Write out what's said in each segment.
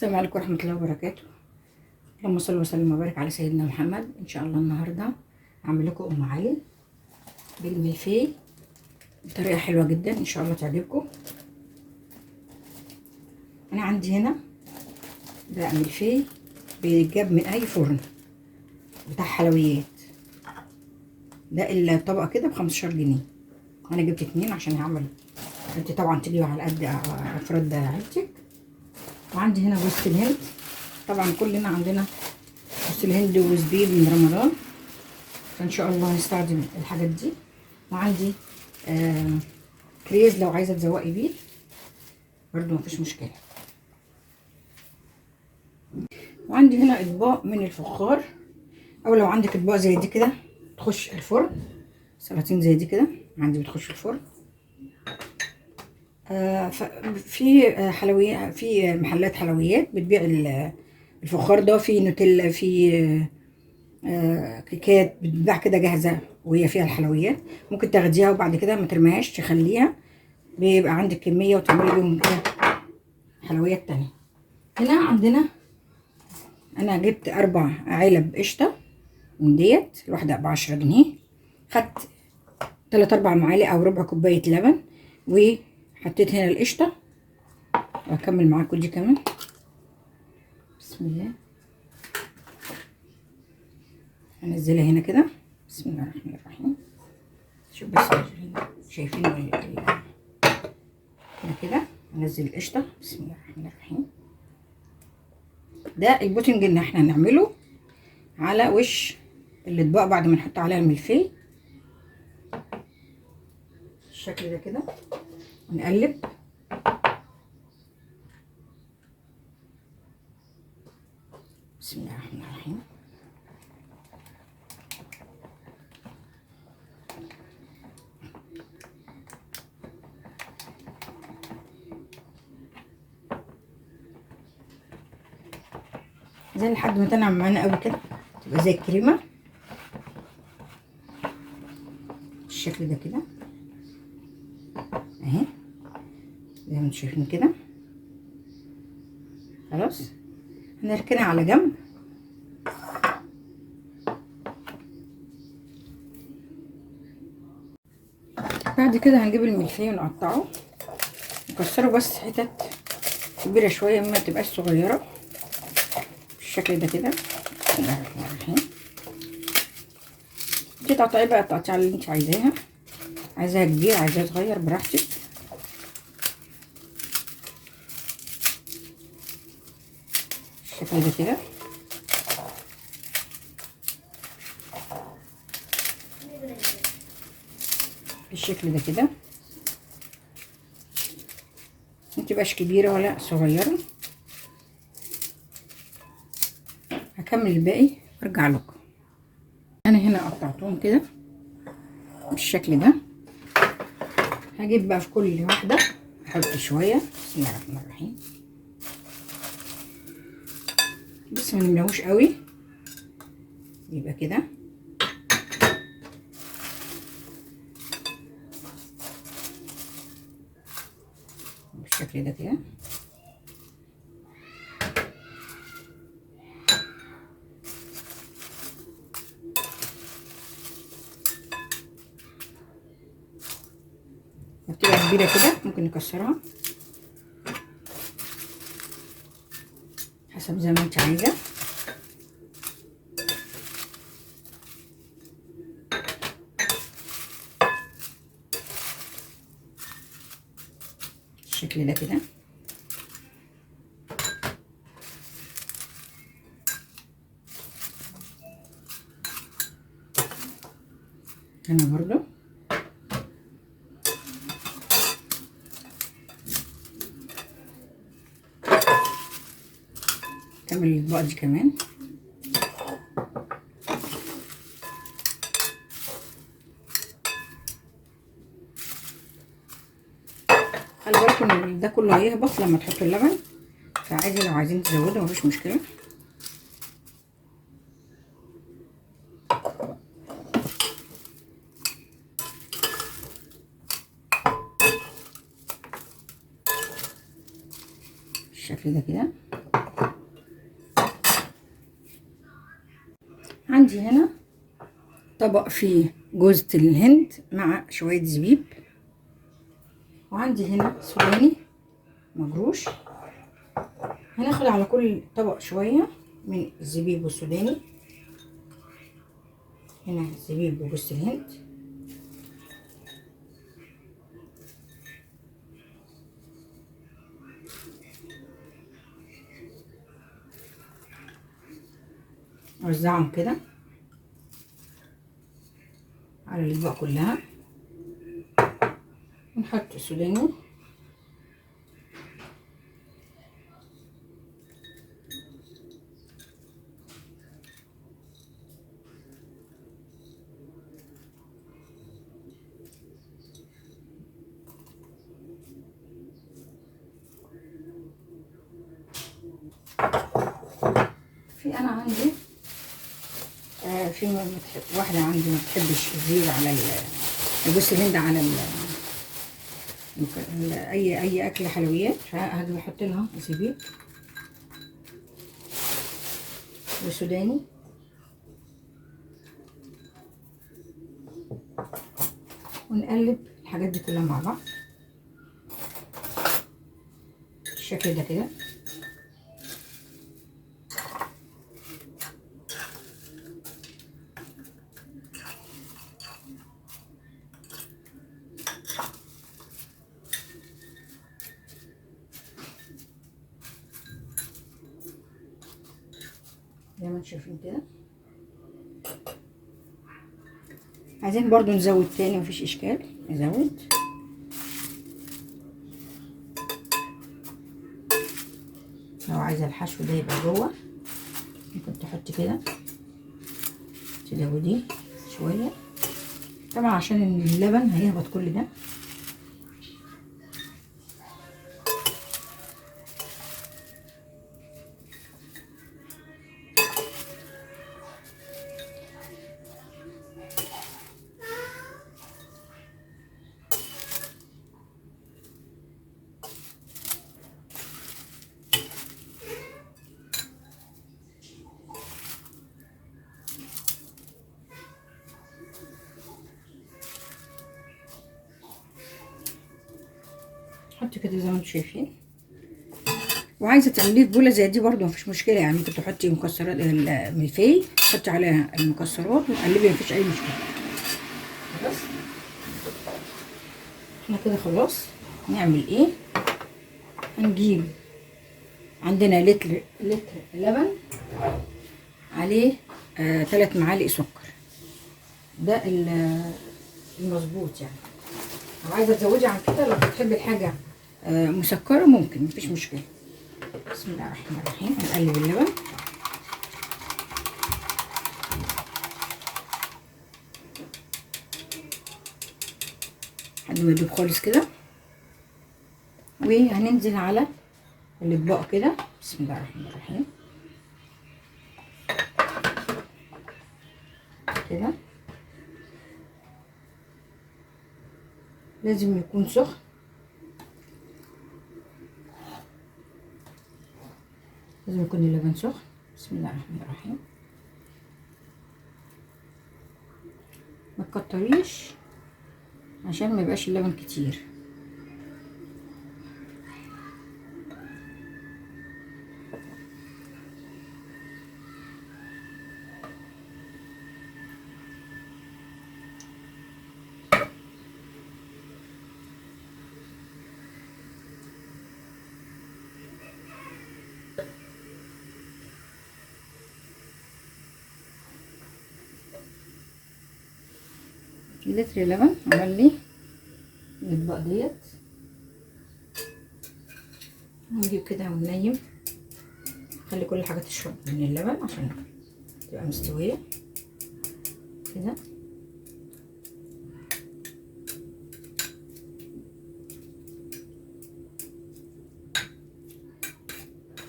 السلام عليكم ورحمة الله وبركاته. اللهم صل وسلم وبارك على سيدنا محمد. ان شاء الله النهارده هعمل لكم ام علي بالملفيه بطريقه حلوه جدا، ان شاء الله تعجبكم. انا عندي هنا ده ملفيه بيتجاب من اي فرن بتاع حلويات، ده الطبق كده ب15 جنيه. انا جبت 2 عشان هعمل، انت طبعا تجيبي على قد افراد عيلتك. وعندي هنا جوز الهند، طبعا كلنا عندنا جوز الهند وزبيب من رمضان، فان شاء الله هنستخدم الحاجات دي. وعندي كريز لو عايزه تزوقي بيه برضو مفيش مشكله. وعندي هنا اطباق من الفخار، او لو عندك اطباق زي دي كده تخش الفرن، سلاطين زي دي كده عندي بتخش الفرن. في حلويات، في محلات حلويات بتبيع الفخار ده، في نوتيلا، في كيكات بتتباع كده جاهزه وهي فيها الحلويات، ممكن تاخديها وبعد كده ما ترميهاش تخليها، بيبقى عندك كميه وتعملي بيهم كده حلويات تانية. هنا عندنا انا جبت 4 علب قشطه من ديت، الواحده ب10 جنيه. خدت 3-4 معالق او ربع كوبايه لبن، وحطيت هنا القشطه، واكمل معاكم دي كمان. بسم الله، هنزلها هنا كده. بسم الله الرحمن الرحيم. شوف بس شايفين هنا كده هنزل القشطه. بسم الله الرحمن الرحيم. ده البوتنج اللي احنا هنعمله على وش الاطباق بعد ما نحط عليها الملفيه بالشكل ده كده، ونقلب. بسم الله الرحمن الرحيم. زي لحد ما تنعم معانا قوي كده، تبقى زي الكريمه بالشكل ده كده اهي، زي ما انتم شايفين كده. خلاص هنركنها على جنب. بعد كده هنجيب الملفيه ونقطعه، نكسره بس حتت كبيره شويه، ما تبقاش صغيره بالشكل ده كده. بسم الله الرحمن الرحيم. دي تقطعي بقى التقطيعه اللي انت عايزاها، عايزاها كبير عايزاها صغير براحتك. بالشكل ده كده. بالشكل ده كده، متبقاش كبيره ولا صغيره. هكمل الباقي وارجع لكم. انا هنا قطعتهم كده بالشكل ده. هجيب بقى في كل واحده احط شويه. بسم الله الرحمن الرحيم. بس ما نملاهوش قوي، يبقى كده. بالشكل ده كده. بتبقى كبيره كده ممكن نكسرها حسب زي ما انت عايزه. بالشكل ده كده. انا برضو كمل الاطباق دي كمان. خلي بالكم ان ده كله هيهبط لما تحطوا اللبن، فعادي لو عايزين تزودوا مفيش مشكله. بالشكل ده كده. وعندي هنا طبق فيه جوزة الهند مع شوية زبيب، وعندي هنا سوداني مجروش. هناخد على كل طبق شوية من الزبيب والسوداني. هنا الزبيب وجوزة الهند، اوزعهم كده على الاطباق كلها، ونحط السوداني في انا عندي في واحده عندي ما بتحبش الزيت على جوز الهند على اي اكل حلويات، فهاجي بحط لها زبيب وسوداني ونقلب الحاجات دي كلها مع بعض بالشكل ده كده. زي ما انتم شايفين كده. عايزين برضو نزود تاني، مفيش اشكال نزود. لو عايزه الحشو ده يبقى جوه ممكن تحطي كده، تزوديه شويه طبعا عشان اللبن هيهبط كل ده. حطي كده زي ما انتم شايفين. وعايزه تعمليه في بوله زي دي برضو مفيش مشكله، يعني ممكن تحطي مكسرات الملفي، تحطي عليها المكسرات وتقلبي مفيش اي مشكله. خلاص احنا كده خلاص. نعمل ايه؟ هنجيب عندنا لتر لبن عليه 3 معالق سكر، ده المظبوط يعني. لو عايزه تزودي عن كده، لو بتحبي الحاجه مسكره ممكن مفيش مشكله. بسم الله الرحمن الرحيم. هنقلب اللبن لحد ما يدوب خالص كده، وهننزل على الاطباق كده. بسم الله الرحمن الرحيم كده. لازم يكون سخن، لازم يكون اللبن سخن. بسم الله الرحمن الرحيم. ما تكتريش عشان ما يبقاش اللبن كتير. لتر لبن عمل لي الاطباق ديت. نجيب كده وننيم، خلي كل حاجه تشرب من اللبن عشان تبقى مستويه كده.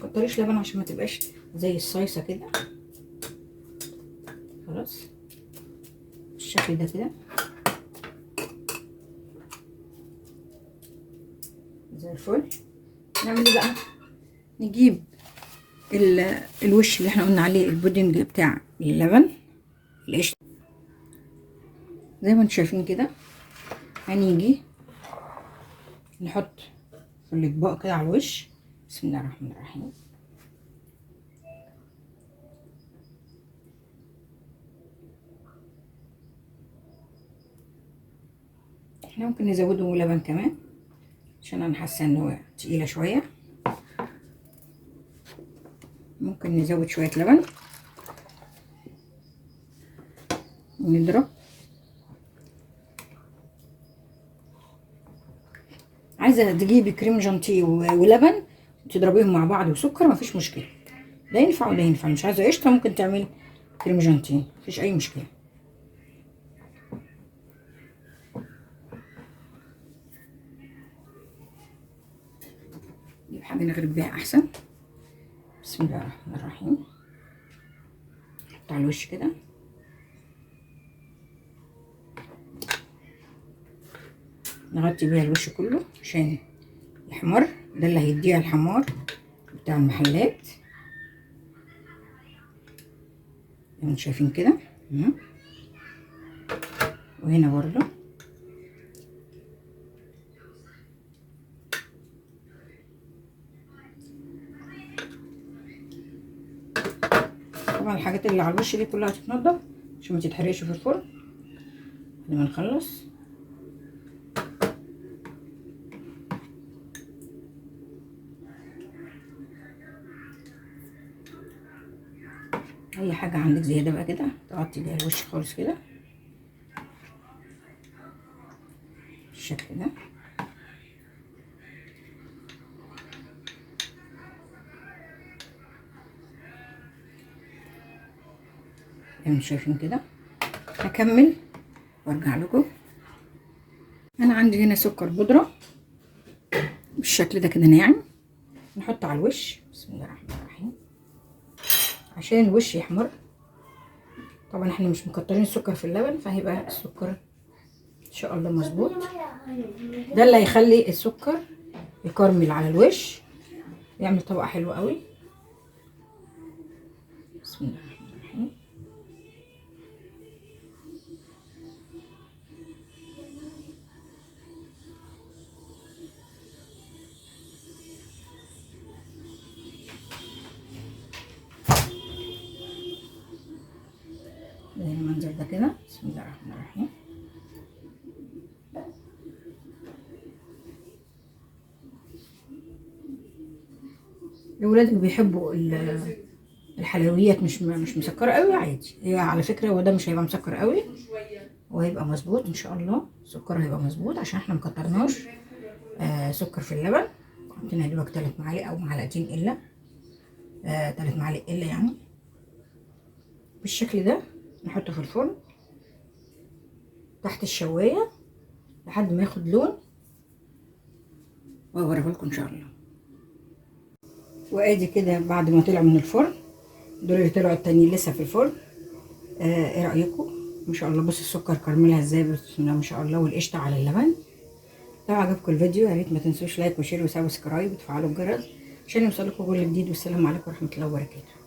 مكتريش لبن عشان ما تبقاش زي الصيصه كده. خلاص بالشكل ده كده زي الفل. نعمل ايه بقى؟ نجيب الوش اللي احنا قلنا عليه البودنج بتاع اللبن القشطه زي ما انتم شايفين كده. هنيجي نحط في الاطباق كده على الوش. بسم الله الرحمن الرحيم. احنا ممكن نزوده لبن كمان عشان انا حاسه ان هو تقيله شويه. ممكن نزود شويه لبن ونضرب. عايزه تجيبي كريم جانتيه ولبن تضربيهم مع بعض وسكر مفيش مشكله، ده ينفع وده ينفع. مش عايزه قشطه ممكن تعمل كريم جانتيه مفيش اي مشكله. نجيب حاجه نغرب بيها احسن. بسم الله الرحمن الرحيم. نحط على الوش كده. نغطي بيها الوش كله عشان يحمر، ده اللي هيديها الحمار بتاع المحلات. انتوا شايفين كده. وهنا برضو طبعا الحاجات اللي على الوش دي كلها هتتنضف عشان ما تتحرقش في الفرن لما نخلص. اي حاجه عندك زياده بقى كده تغطي بيها الوش خالص كده بالشكل ده. زي ما شايفين كده. هكمل وارجع لكم. انا عندي هنا سكر بودره بالشكل ده كده ناعم، نحطه على الوش. بسم الله الرحمن الرحيم عشان الوش يحمر. طبعا احنا مش مكترين السكر في اللبن فهيبقى السكر ان شاء الله مظبوط. ده اللي هيخلي السكر يكرمل على الوش يعمل طبقه حلوه قوي. بسم الله الرحمن الرحيم. زي المنظر ده كده. بسم الله الرحمن الرحيم. الاولاد اللي بيحبوا الحلويات مش مسكره قوي عادي، هي على فكره هو ده مش هيبقى مسكر قوي وهيبقى مظبوط ان شاء الله. السكر هيبقى مظبوط عشان احنا مكترناش سكر في اللبن. حطينا دوبك 3 معالق او معلقتين الا 3 معالق الا يعني بالشكل ده. نحطه في الفرن تحت الشوايه لحد ما ياخد لون واوريه لكم ان شاء الله. وادي كده بعد ما طلع من الفرن. دول اللي طلعوا التانيين لسه في الفرن. ايه رايكم؟ ما شاء الله. بص السكر كرملها ازاي، بسم الله ما شاء الله. والقشطه على اللبن. لو عجبكم الفيديو يا ريت ما تنسوش لايك وشير وسبسكرايب وتفعلوا الجرس عشان يوصلكم كل جديد. والسلام عليكم ورحمه الله وبركاته.